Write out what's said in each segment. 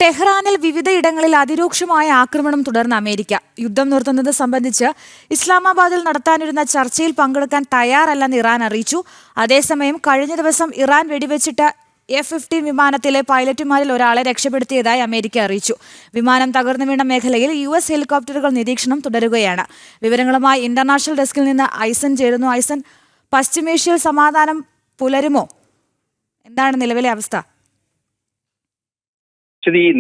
ടെഹ്റാനിൽ വിവിധയിടങ്ങളിൽ അതിരൂക്ഷമായ ആക്രമണം തുടർന്ന് അമേരിക്ക. യുദ്ധം നിർത്തുന്നത് സംബന്ധിച്ച് ഇസ്ലാമാബാദിൽ നടത്താനിരുന്ന ചർച്ചയിൽ പങ്കെടുക്കാൻ തയ്യാറല്ലെന്ന് ഇറാൻ അറിയിച്ചു. അതേസമയം കഴിഞ്ഞ ദിവസം ഇറാൻ വെടിവെച്ചിട്ട് F-15 വിമാനത്തിലെ പൈലറ്റുമാരിൽ ഒരാളെ രക്ഷപ്പെടുത്തിയതായി അമേരിക്ക അറിയിച്ചു. വിമാനം തകർന്നു വീണ മേഖലയിൽ US ഹെലികോപ്റ്ററുകൾ നിരീക്ഷണം തുടരുകയാണ്. വിവരങ്ങളുമായി ഇന്റർനാഷണൽ ഡെസ്കിൽ നിന്ന് ഐസൻ ചേരുന്നു. ഐസൻ, പശ്ചിമേഷ്യയിൽ സമാധാനം പുലരുമോ? എന്താണ് നിലവിലെ അവസ്ഥ?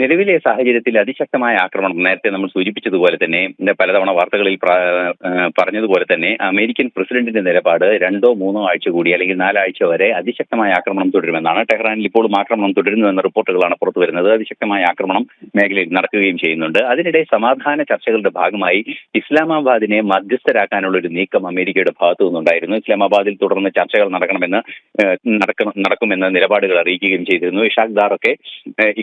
നിലവിലെ സാഹചര്യത്തിൽ അതിശക്തമായ ആക്രമണം നേരത്തെ നമ്മൾ സൂചിപ്പിച്ചതുപോലെ തന്നെ പലതവണ വാർത്തകളിൽ പറഞ്ഞതുപോലെ തന്നെ അമേരിക്കൻ പ്രസിഡന്റിന്റെ നിലപാട് 2-3 ആഴ്ച കൂടി അല്ലെങ്കിൽ 4 ആഴ്ച വരെ അതിശക്തമായ ആക്രമണം തുടരുമെന്നാണ്. ടെഹ്റാനിൽ ഇപ്പോഴും ആക്രമണം തുടരുന്നുവെന്ന റിപ്പോർട്ടുകളാണ് പുറത്തു വരുന്നത്. അതിശക്തമായ ആക്രമണം മേഖലയിൽ നടക്കുകയും ചെയ്യുന്നുണ്ട്. അതിനിടെ സമാധാന ചർച്ചകളുടെ ഭാഗമായി ഇസ്ലാമാബാദിനെ മധ്യസ്ഥരാക്കാനുള്ള ഒരു നീക്കം അമേരിക്കയുടെ ഭാഗത്തു നിന്നുണ്ടായിരുന്നു. ഇസ്ലാമാബാദിൽ തുടർന്ന് ചർച്ചകൾ നടക്കുമെന്ന നിലപാടുകൾ അറിയിക്കുകയും ചെയ്തിരുന്നു. ഇഷാഖ് ദാറൊക്കെ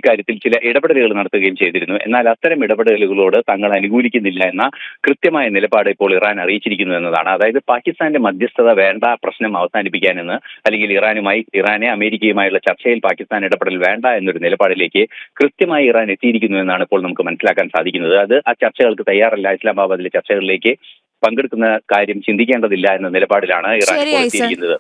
ഇക്കാര്യത്തിൽ ചില ഇടപെടലുകൾ നടത്തുകയും ചെയ്തിരുന്നു. എന്നാൽ അത്തരം ഇടപെടലുകളോട് തങ്ങൾ അനുകൂലിക്കുന്നില്ല എന്ന കൃത്യമായ നിലപാട് ഇപ്പോൾ ഇറാൻ അറിയിച്ചിരിക്കുന്നു എന്നതാണ്. അതായത് പാകിസ്ഥാന്റെ മധ്യസ്ഥത വേണ്ട, പ്രശ്നം അവസാനിപ്പിക്കാനെന്ന്, അല്ലെങ്കിൽ ഇറാനെ അമേരിക്കയുമായുള്ള ചർച്ചയിൽ പാകിസ്ഥാൻ ഇടപെടൽ വേണ്ട എന്നൊരു നിലപാടിലേക്ക് കൃത്യമായി ഇറാൻ എത്തിയിരിക്കുന്നു എന്നാണ് ഇപ്പോൾ നമുക്ക് മനസ്സിലാക്കാൻ സാധിക്കുന്നത്. അത് ആ ചർച്ചകൾക്ക് തയ്യാറല്ല, ഇസ്ലാമാബാദിലെ ചർച്ചകളിലേക്ക് പങ്കെടുക്കുന്ന കാര്യം ചിന്തിക്കേണ്ടതില്ല എന്ന നിലപാടിലാണ് ഇറാൻ ഇപ്പോൾ എത്തിയിരിക്കുന്നത്.